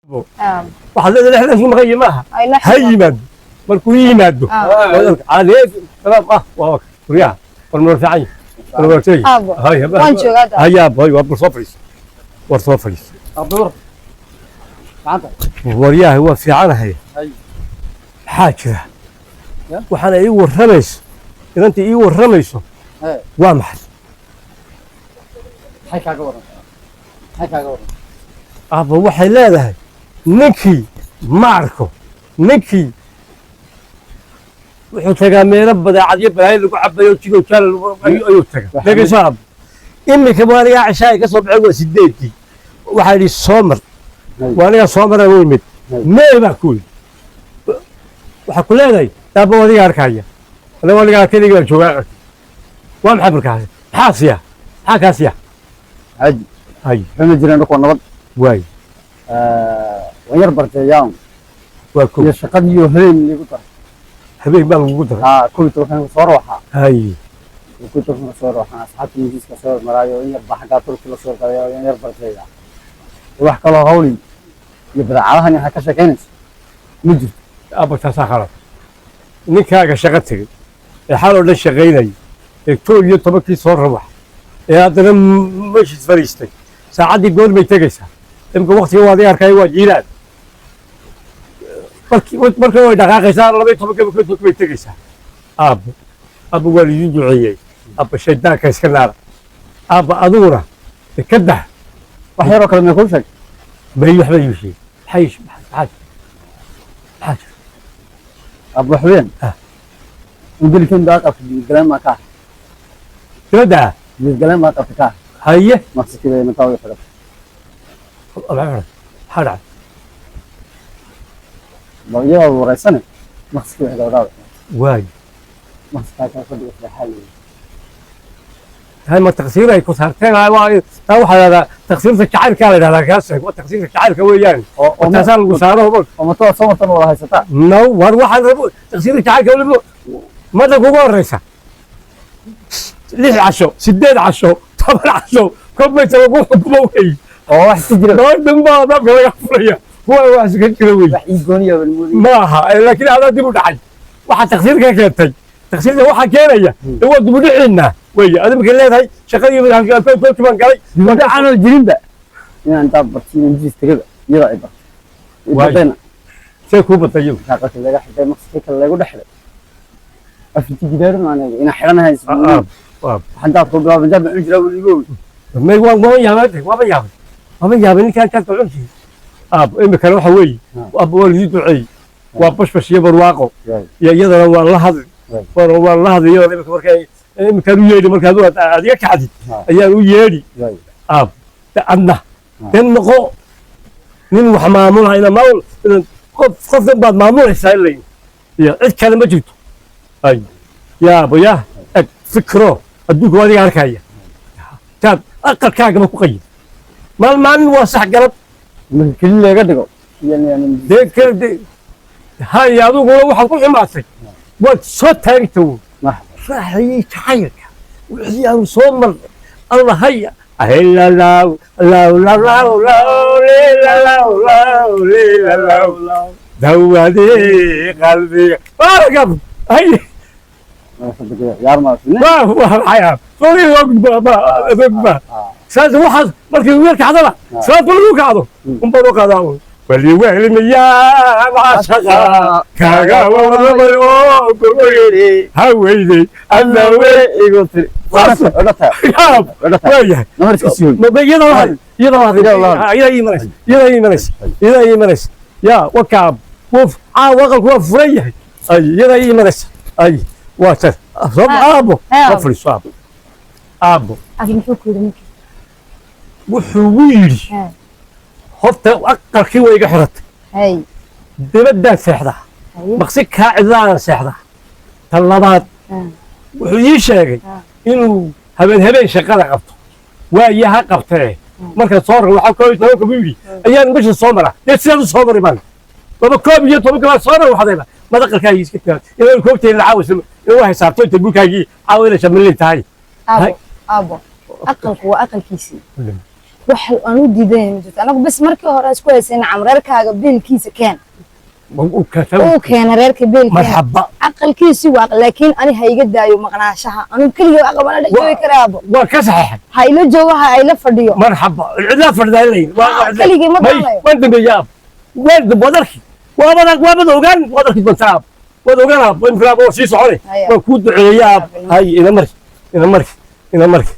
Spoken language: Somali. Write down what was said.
waxaad leedahay lixdan shii maqayi maaha ha yimaado markuu yimaado cadeed salaam waa kuriyaha war mar fiican warwartay waan joogaa haya boy waa soo fariis war soo fariis abdur maanta waryaha waa fiicanahay maxaa jira waxaana ii waramayso inanta ii waramayso waa maxay hay kaaga waran abba waxay leedahay ninkii ma arko ninkii wuxuu tagaa meelo badeecadyo balaayo lagu cabayo jidoo jaal ayuu tagaa dhegeyso abba iminka waanigaa cishaay ka soo baxay waa 8 waxaa yidhi soo mar waanigaa soo maraa u imid meel baa ku yidhi waxaa ku leedahay daabba wadiga arkaya aniga wanigaa keligii baan joogaa waa maxay markaas maxaa siya maxaa kaa siya haji hay waxayna jireen dhaqo nabad waay waan yar barteeyaan waa ku iyo shaqadii habeen liigu tahay habeen baa lagugu daray كنت waxaan soo rooxaa hay كنت waxaan soo rooxaa asxaabta miiska soo maraayo in yar baxga turki la soo qaaday in yar barteeya wax kale hawlin iyo badacadahan waxa ka shaqeynaysa ma jirto abba taasaa khalad ninkaaga shaqo tegey ee xal oo dhan shaqaynayay ee 12 soo rabax ee haddana meeshiis fadhiistay saacaddii goor bay tegaysaa imika waqtiga waad ii arkay waa jiilaan marka way dhaqaaqaysaa 12 bay tegaysaa abba waa liidin duceeyey abba shaydaanka iska naara abba adiguna ka dah wax yaroo kale ma ku sheeg bay waxba ii sheeg maxaa abba xubeen indil kan daaq af galaan ma ka tirada galaan ma ka haye maqsadkeeda ma taaway xirab hada baqyada waraysan maqsadkeeda wadaad waay maqsadka ka dhigay xalay هاي ما تقصير هاي كسرتين هاي واحد تقصير الشعر كان هذا كاسك وتقصير الشعر كويان وتسال وساره وما تو صوتن ولا هيستا نو واحد تقصير الشعر كويان ما تقول رئيسة ليه عشو سداد عشو طبعا عشو كم يسوي كبوي واحد تجري دم بعض ما يغفريه هو واحد كذوي يقوني بالمودي ما لكن هذا دي مدعي واحد تقصير كان تقصير واحد كينيا هو دبدعنا وي أنا بقول لك هاي شغالين من كل من قال وده عن الجريمة ده يعني أنت برتين جيست كده يراعي بقى يبقى سيكون بطيب شاقة اللي راح يبقى مقصدك اللي يقول حلو أفنتي جدار معنا إن حرنا هاي حتى أطلب باب الجامع أجرا واليقول ما يقول ما يعمل ما يعمل كان تقول شيء إما كانوا حوي وأبو وليد دعي وبش يبر واقع يا والله هذا والله هذا يا مركي كانوا يجي مركزوا هذيك عادي أيام يجي أنا كان نقو من وحمامون هنا مول خف بعد مامون يسألني يا إيش كلام جبت أي يا أبو يا فكره أدوك وادي عركاية كان أقل كاجم كوقي ما نوصح قلب من كل اللي قدقوا يعني ده هاي يا أدوك ولا واحد كل ما صي وصوت تاجتو راح يتحير ويا صومر الله هيا هلا لا لا لا لا لا لا لا دوادي قلبي ارقب هي يا ما ما هو حياه سوري وقبا ساز واحد markii weerka hadala saad lagu qaado umba loo qaado wali weelmiya maashaqa kaaga wadabayo gurigii haweyday adawey igu tiri وياه نهار كسيول ما يمنس يا وكاب وف وقل هو فريه اي يدا يمنس اي واتر صوب ابو وفري صوب ابو أكيد شو كده وحويلي horta aqalkii way iga xiratay هاي dibadda seexda maqsik ka cidlaan seexda tan labaad wuxuu ii sheegay inuu habeen shaqada qabto waayaha qabtay marka soo rag waxa koob iyo toban yiri ayaan meesha soo mara sidoo soo maray baan baba koob iyo toban kala soo maray waxayba madaqalka iska taa inuu koobtay la caawis inuu haysato tabulkaagii caawina shamilin tahay أبو أقل هو أقل كيسي wax aan u diiday ma jirto anagu bas markii hore isku haysan camreerkaaga beelkiisa keen oo keen reerka beelkiisa marxaba aqalkiisi waa laakiin ani hayga daayo maqnaashaha anu kaliya aqbala dhigay karaabo waa ka saxay hayla jooga hayla fadhiyo marxaba cida fadhayleen waa kaliya ma dalayo waan dambeeyaa waan badarki waa ogaan bantaab waa ogaan in firaabo sii socday waa ku duceeyaa hay ina marki